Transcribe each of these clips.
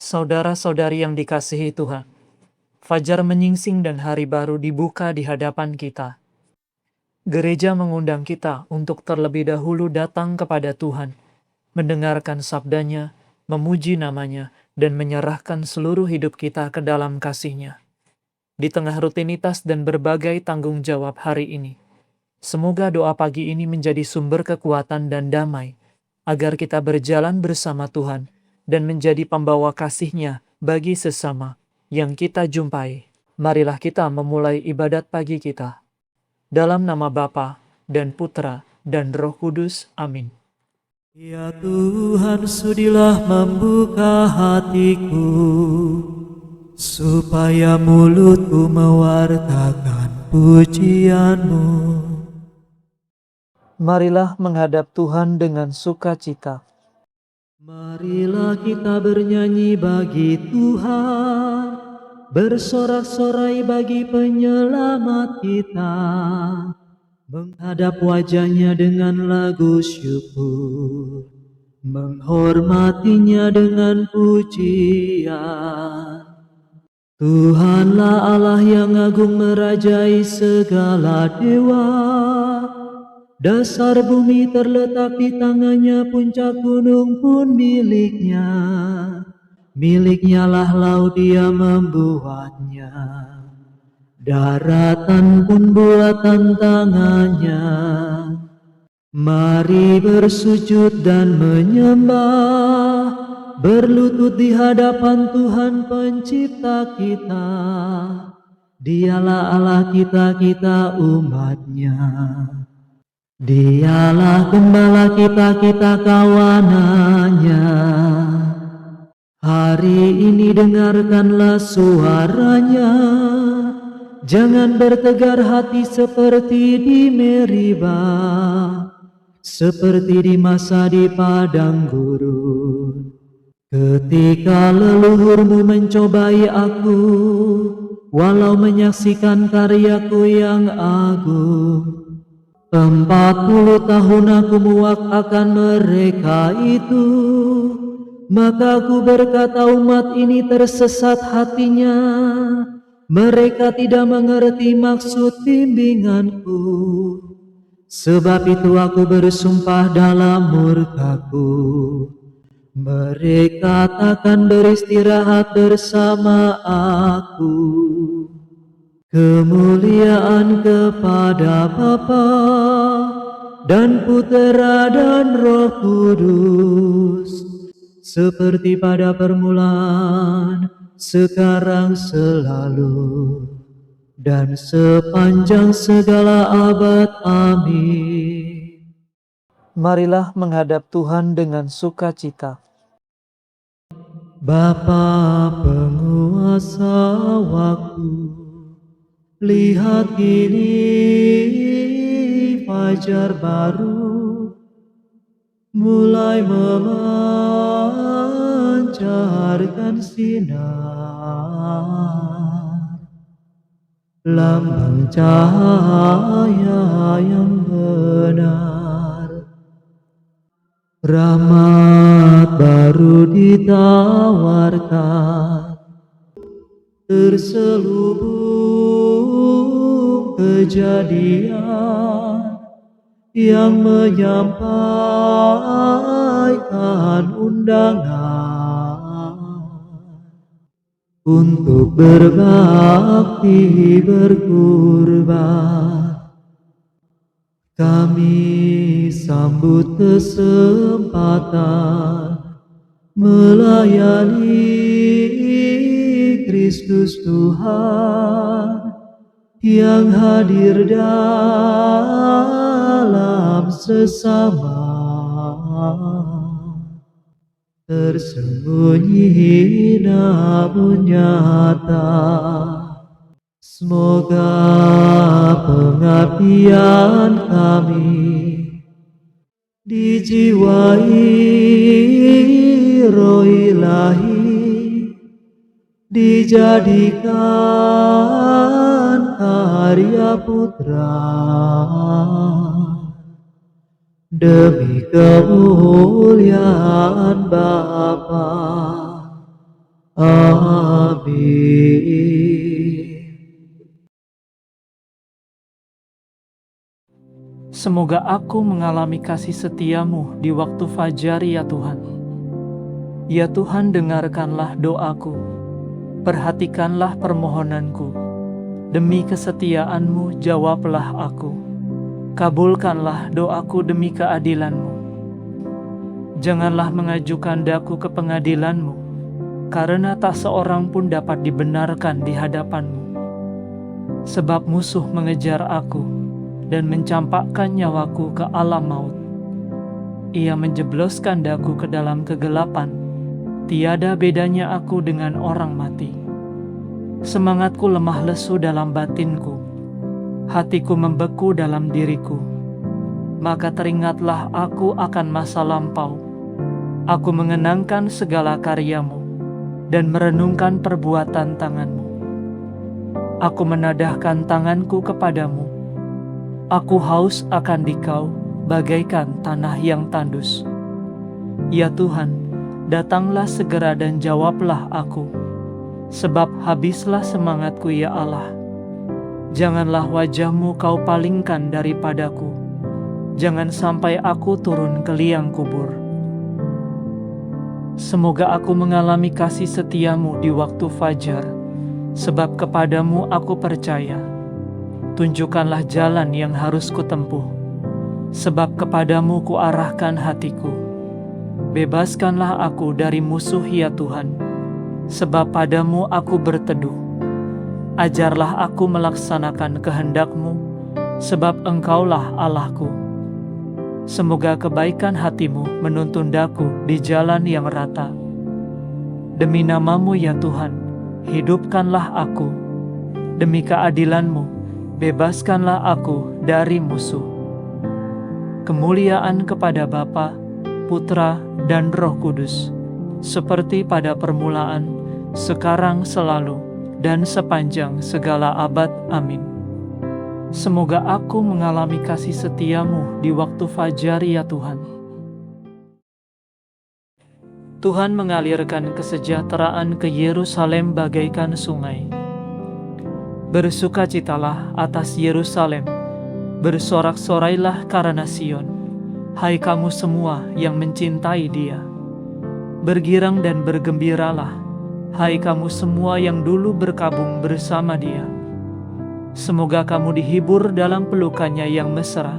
Saudara-saudari yang dikasihi Tuhan, fajar menyingsing dan hari baru dibuka di hadapan kita. Gereja mengundang kita untuk terlebih dahulu datang kepada Tuhan, mendengarkan sabdanya, memuji namanya, dan menyerahkan seluruh hidup kita ke dalam kasih-Nya. Di tengah rutinitas dan berbagai tanggung jawab hari ini, semoga doa pagi ini menjadi sumber kekuatan dan damai, agar kita berjalan bersama Tuhan dan menjadi pembawa kasih-Nya bagi sesama yang kita jumpai. Marilah kita memulai ibadat pagi kita. Dalam nama Bapa dan Putra dan Roh Kudus. Amin. Ya Tuhan, sudilah membuka hatiku, supaya mulutku mewartakan pujian-Mu. Marilah menghadap Tuhan dengan sukacita. Marilah kita bernyanyi bagi Tuhan, bersorak-sorai bagi penyelamat kita, menghadap wajah-Nya dengan lagu syukur, menghormati-Nya dengan pujian. Tuhanlah Allah yang agung merajai segala dewa, dasar bumi terletak di tangan-Nya, puncak gunung pun milik-Nya. Milik-Nya lah laut, Dia membuatnya, daratan pun buatan tangan-Nya. Mari bersujud dan menyembah, berlutut di hadapan Tuhan pencipta kita. Dialah Allah kita, kita umat-Nya. Dialah gembala kita, kita kawanan-Nya. Hari ini dengarkanlah suara-Nya, jangan bertegar hati seperti di Meribah, seperti di masa di padang gurun, ketika leluhurmu mencobai aku, walau menyaksikan karyaku yang agung. 40 tahun aku muak akan mereka itu, maka aku berkata umat ini tersesat hatinya, mereka tidak mengerti maksud bimbinganku. Sebab itu aku bersumpah dalam murkaku, mereka takkan beristirahat bersama aku. Kemuliaan kepada Bapa dan Putera dan Roh Kudus, seperti pada permulaan, sekarang, selalu, dan sepanjang segala abad. Amin. Marilah menghadap Tuhan dengan sukacita. Bapa penguasa waktu, lihat kini fajar baru mulai memancarkan sinar, lambang cahaya yang benar. Rahmat baru ditawarkan, terselubung kejadian yang menyampaikan undangan untuk berbakti berkurban. Kami sambut kesempatan melayani Kristus Tuhan yang hadir dalam sesama, tersembunyi namun nyata. Semoga pengabdian kami dijiwai Roh Ilahi, dijadikan karya Putra, demi kemuliaan Bapa. Rabbi. Semoga aku mengalami kasih setiamu di waktu fajar ya Tuhan. Ya Tuhan, dengarkanlah doaku, perhatikanlah permohonanku. Demi kesetiaanmu jawablah aku. Kabulkanlah doaku demi keadilanmu. Janganlah mengajukan daku ke pengadilanmu, karena tak seorang pun dapat dibenarkan di hadapanmu. Sebab musuh mengejar aku dan mencampakkan nyawaku ke alam maut. Ia menjebloskan daku ke dalam kegelapan, tiada bedanya aku dengan orang mati. Semangatku lemah lesu dalam batinku, hatiku membeku dalam diriku. Maka teringatlah aku akan masa lampau. Aku mengenangkan segala karyamu dan merenungkan perbuatan tanganmu. Aku menadahkan tanganku kepadamu. Aku haus akan Dikau bagaikan tanah yang tandus. Ya Tuhan, datanglah segera dan jawablah aku, sebab habislah semangatku ya Allah. Janganlah wajah-Mu Kau palingkan daripadaku. Jangan sampai aku turun ke liang kubur. Semoga aku mengalami kasih setiamu di waktu fajar, sebab kepadamu aku percaya. Tunjukkanlah jalan yang harus kutempuh, sebab kepadamu kuarahkan hatiku. Bebaskanlah aku dari musuh ya Tuhan, sebab padamu aku berteduh. Ajarlah aku melaksanakan kehendak-Mu, sebab Engkaulah Allahku. Semoga kebaikan hati-Mu menuntun daku di jalan yang rata. Demi nama-Mu ya Tuhan, hidupkanlah aku. Demi keadilan-Mu, bebaskanlah aku dari musuh. Kemuliaan kepada Bapa, Putra, dan Roh Kudus, seperti pada permulaan, sekarang, selalu, dan sepanjang segala abad. Amin. Semoga aku mengalami kasih setiamu di waktu fajar ya Tuhan. Tuhan mengalirkan kesejahteraan ke Yerusalem bagaikan sungai. Bersukacitalah atas Yerusalem, bersorak-sorailah karena Sion, hai kamu semua yang mencintai Dia. Bergirang dan bergembiralah, hai kamu semua yang dulu berkabung bersama Dia. Semoga kamu dihibur dalam pelukannya yang mesra,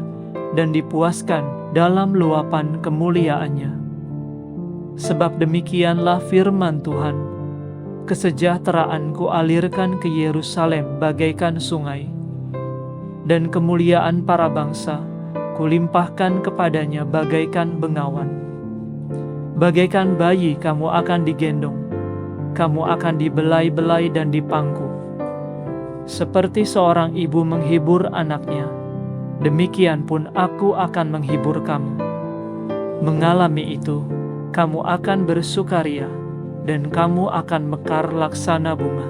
dan dipuaskan dalam luapan kemuliaannya. Sebab demikianlah firman Tuhan, kesejahteraanku alirkan ke Yerusalem bagaikan sungai, dan kemuliaan para bangsa kulimpahkan kepadanya bagaikan bengawan. Bagaikan bayi kamu akan digendong, kamu akan dibelai-belai dan dipangku. Seperti seorang ibu menghibur anaknya, demikian pun aku akan menghibur kamu. Mengalami itu, kamu akan bersukaria, dan kamu akan mekar laksana bunga.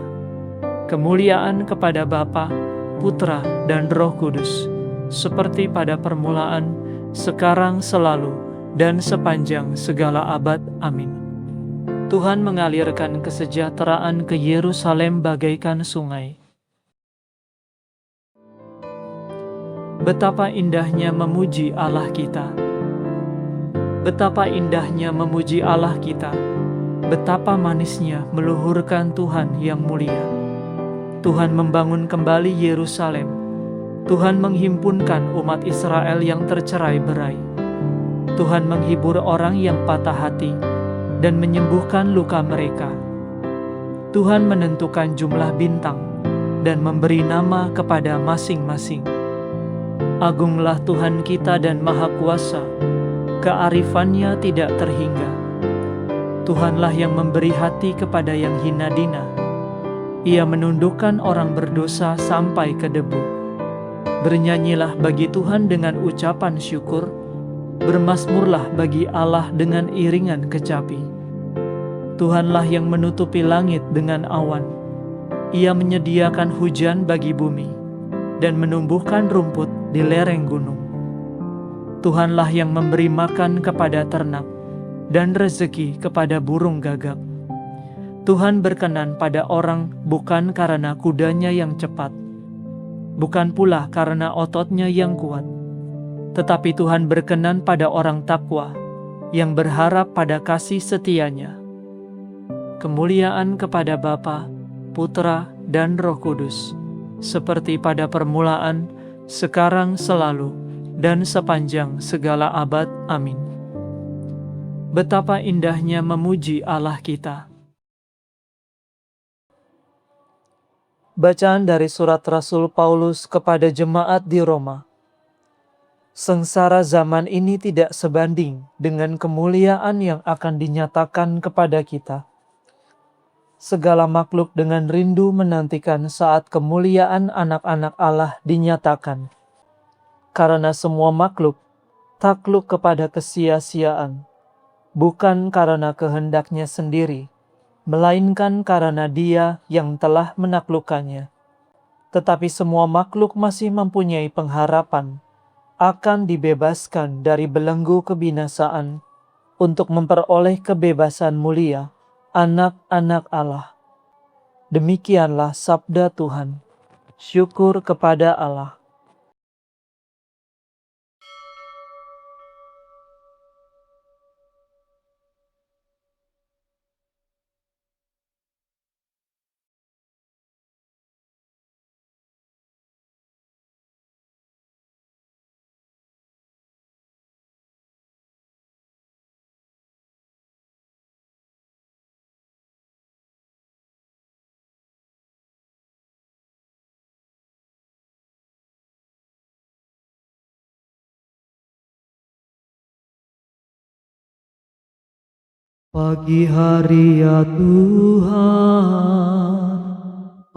Kemuliaan kepada Bapa, Putra, dan Roh Kudus, seperti pada permulaan, sekarang, selalu, dan sepanjang segala abad. Amin. Tuhan mengalirkan kesejahteraan ke Yerusalem bagaikan sungai. Betapa indahnya memuji Allah kita. Betapa indahnya memuji Allah kita. Betapa manisnya meluhurkan Tuhan yang mulia. Tuhan membangun kembali Yerusalem. Tuhan menghimpunkan umat Israel yang tercerai-berai. Tuhan menghibur orang yang patah hati dan menyembuhkan luka mereka. Tuhan menentukan jumlah bintang dan memberi nama kepada masing-masing. Agunglah Tuhan kita dan Maha Kuasa, kearifannya tidak terhingga. Tuhanlah yang memberi hati kepada yang hina dina. Ia menundukkan orang berdosa sampai ke debu. Bernyanyilah bagi Tuhan dengan ucapan syukur, bermazmurlah bagi Allah dengan iringan kecapi. Tuhanlah yang menutupi langit dengan awan. Ia menyediakan hujan bagi bumi, dan menumbuhkan rumput di lereng gunung. Tuhanlah yang memberi makan kepada ternak, dan rezeki kepada burung gagak. Tuhan berkenan pada orang bukan karena kudanya yang cepat, bukan pula karena ototnya yang kuat, tetapi Tuhan berkenan pada orang takwa, yang berharap pada kasih setianya. Kemuliaan kepada Bapa, Putra, dan Roh Kudus, seperti pada permulaan, sekarang, selalu, dan sepanjang segala abad. Amin. Betapa indahnya memuji Allah kita. Bacaan dari surat Rasul Paulus kepada jemaat di Roma. Sengsara zaman ini tidak sebanding dengan kemuliaan yang akan dinyatakan kepada kita. Segala makhluk dengan rindu menantikan saat kemuliaan anak-anak Allah dinyatakan. Karena semua makhluk takluk kepada kesia-siaan, bukan karena kehendaknya sendiri, melainkan karena Dia yang telah menaklukkannya. Tetapi semua makhluk masih mempunyai pengharapan akan dibebaskan dari belenggu kebinasaan untuk memperoleh kebebasan mulia anak-anak Allah. Demikianlah sabda Tuhan. Syukur kepada Allah. Pagi hari ya Tuhan,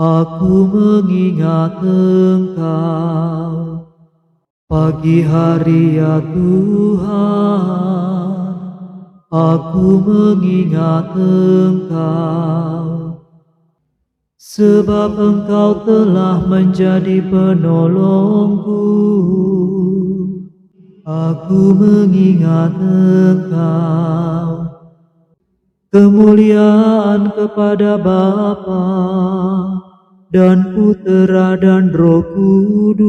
aku mengingat Engkau. Pagi hari ya Tuhan, aku mengingat Engkau. Sebab Engkau telah menjadi penolongku. Aku mengingat Engkau. Kemuliaan kepada Bapa dan Putera dan Roh Kudus.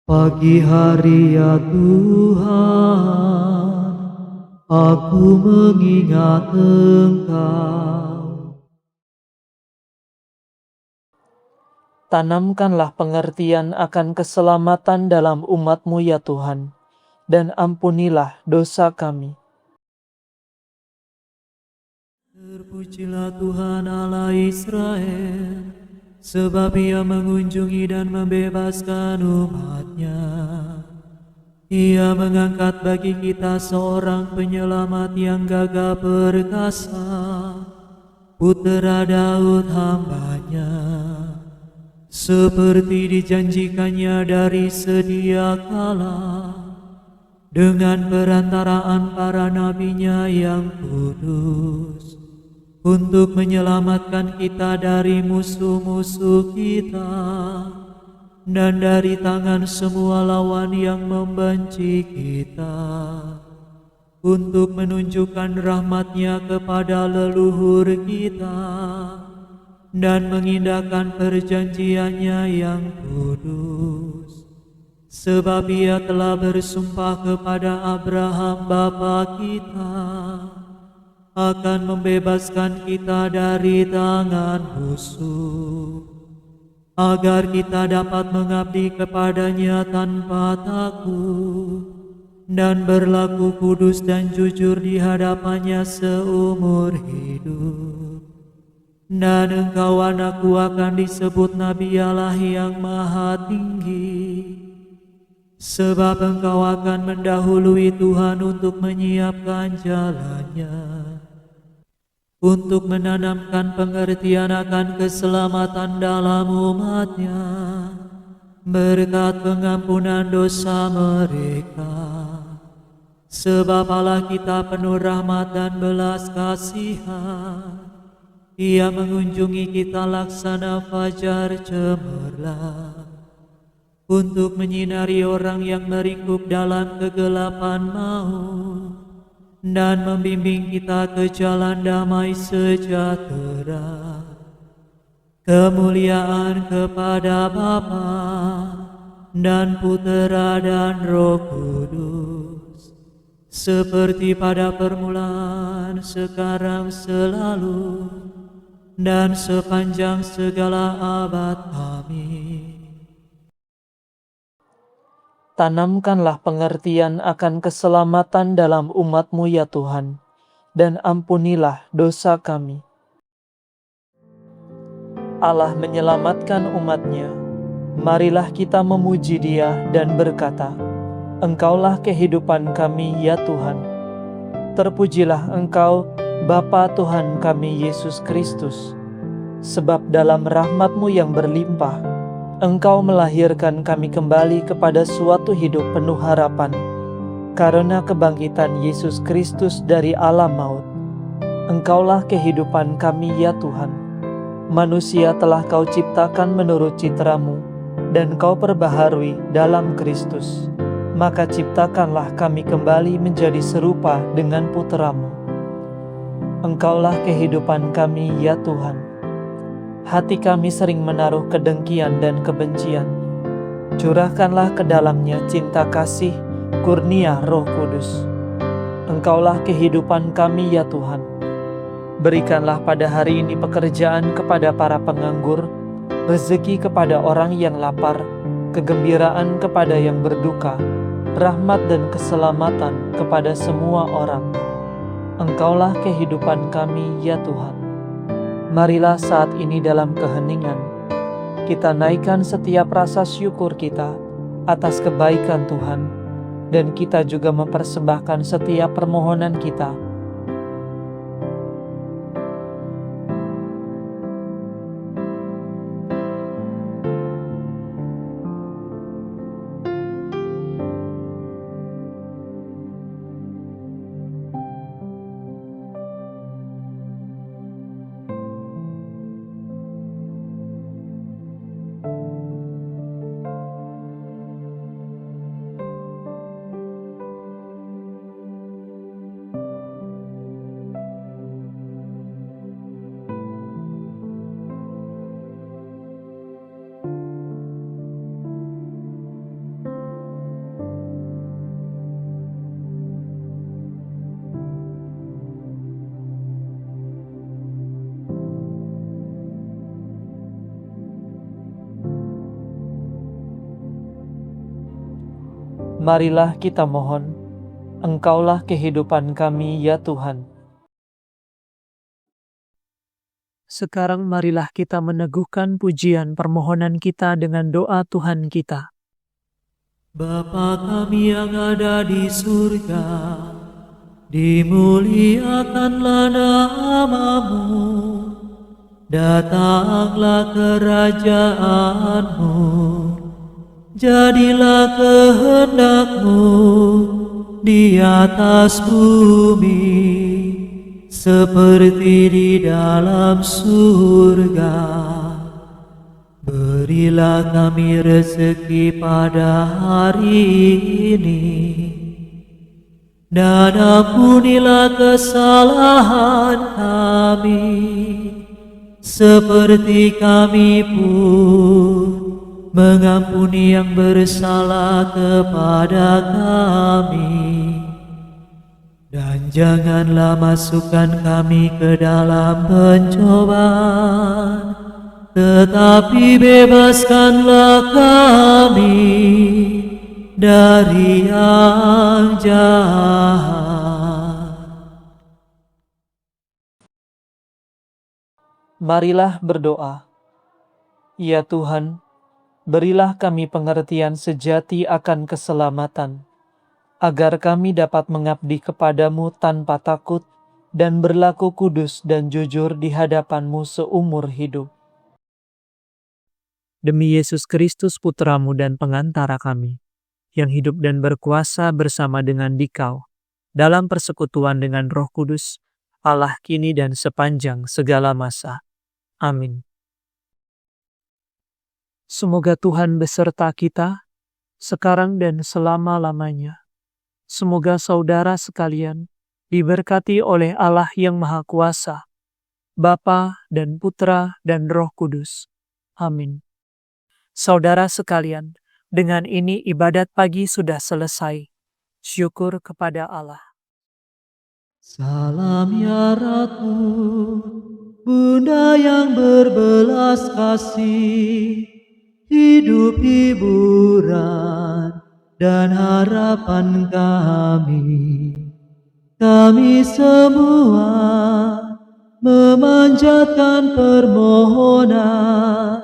Pagi hari ya Tuhan, aku mengingat Engkau. Tanamkanlah pengertian akan keselamatan dalam umat-Mu ya Tuhan, dan ampunilah dosa kami. Terpujilah Tuhan Allah Israel, sebab Ia mengunjungi dan membebaskan umat-Nya. Ia mengangkat bagi kita seorang penyelamat yang gagah perkasa, Putera Daud hamba-Nya. Seperti dijanjikannya dari sedia kala, dengan perantaraan para nabi-Nya yang kudus, untuk menyelamatkan kita dari musuh-musuh kita dan dari tangan semua lawan yang membenci kita, untuk menunjukkan rahmat-Nya kepada leluhur kita dan mengindahkan perjanjian-Nya yang kudus. Sebab Ia telah bersumpah kepada Abraham bapa kita akan membebaskan kita dari tangan musuh, agar kita dapat mengabdi kepada-Nya tanpa takut dan berlaku kudus dan jujur di hadapan-Nya seumur hidup. Dan engkau anakku akan disebut Nabi Allah yang Maha Tinggi, sebab engkau akan mendahului Tuhan untuk menyiapkan jalan-Nya, untuk menanamkan pengertian akan keselamatan dalam umat-Nya, berkat pengampunan dosa mereka. Sebab Allah kita penuh rahmat dan belas kasihan, Ia mengunjungi kita laksana fajar cemerlang, untuk menyinari orang yang meringkuk dalam kegelapan maut dan membimbing kita ke jalan damai sejahtera. Kemuliaan kepada Bapa dan Putera dan Roh Kudus, seperti pada permulaan, sekarang, selalu, dan sepanjang segala abad. Amin. Tanamkanlah pengertian akan keselamatan dalam umat-Mu ya Tuhan, dan ampunilah dosa kami. Allah menyelamatkan umat-Nya. Marilah kita memuji Dia dan berkata, Engkaulah kehidupan kami ya Tuhan. Terpujilah Engkau, Bapa Tuhan kami Yesus Kristus. Sebab dalam rahmat-Mu yang berlimpah, Engkau melahirkan kami kembali kepada suatu hidup penuh harapan, karena kebangkitan Yesus Kristus dari alam maut. Engkaulah kehidupan kami ya Tuhan. Manusia telah Kau ciptakan menurut citra-Mu, dan Kau perbaharui dalam Kristus. Maka ciptakanlah kami kembali menjadi serupa dengan Putera-Mu. Engkaulah kehidupan kami ya Tuhan. Hati kami sering menaruh kedengkian dan kebencian. Curahkanlah ke dalamnya cinta kasih, kurnia Roh Kudus. Engkaulah kehidupan kami ya Tuhan. Berikanlah pada hari ini pekerjaan kepada para penganggur, rezeki kepada orang yang lapar, kegembiraan kepada yang berduka, rahmat dan keselamatan kepada semua orang. Engkaulah kehidupan kami ya Tuhan. Marilah saat ini dalam keheningan, kita naikkan setiap rasa syukur kita atas kebaikan Tuhan, dan kita juga mempersembahkan setiap permohonan kita. Marilah kita mohon, Engkaulah kehidupan kami ya Tuhan. Sekarang marilah kita meneguhkan pujian permohonan kita dengan doa Tuhan kita. Bapa kami yang ada di surga, dimuliakanlah nama-Mu, datanglah kerajaan-Mu, jadilah kehendak-Mu di atas bumi, seperti di dalam surga. Berilah kami rezeki pada hari ini, dan ampunilah kesalahan kami, seperti kami pun mengampuni yang bersalah kepada kami. Dan janganlah masukkan kami ke dalam pencobaan, tetapi bebaskanlah kami dari yang jahat. Marilah berdoa. Ya Tuhan, berilah kami pengertian sejati akan keselamatan, agar kami dapat mengabdi kepadamu tanpa takut dan berlaku kudus dan jujur di hadapan-Mu seumur hidup. Demi Yesus Kristus Putra-Mu dan pengantara kami, yang hidup dan berkuasa bersama dengan Dikau, dalam persekutuan dengan Roh Kudus, Allah kini dan sepanjang segala masa. Amin. Semoga Tuhan beserta kita, sekarang dan selama-lamanya. Semoga saudara sekalian diberkati oleh Allah yang Maha Kuasa, Bapa dan Putra dan Roh Kudus. Amin. Saudara sekalian, dengan ini ibadat pagi sudah selesai. Syukur kepada Allah. Salam ya Ratu, Bunda yang berbelas kasih, hidup hiburan dan harapan kami. Kami semua memanjatkan permohonan,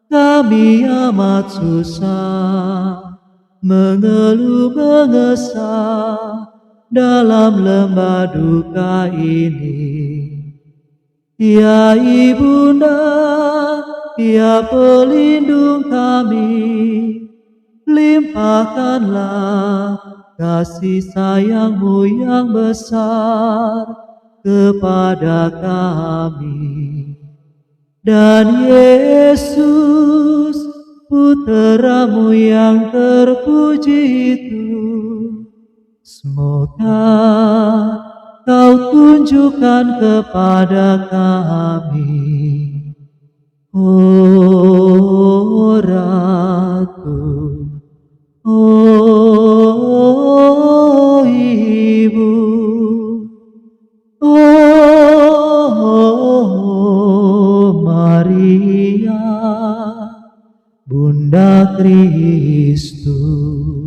kami amat susah, mengeluh mengesah dalam lembah duka ini. Ya Ibunda, ya pelindung kami, limpahkanlah kasih sayang-Mu yang besar kepada kami. Dan Yesus, Putra-Mu yang terpuji itu, semoga Kau tunjukkan kepada kami, oh Ratu, oh Ibu, oh Maria, Bunda Kristus.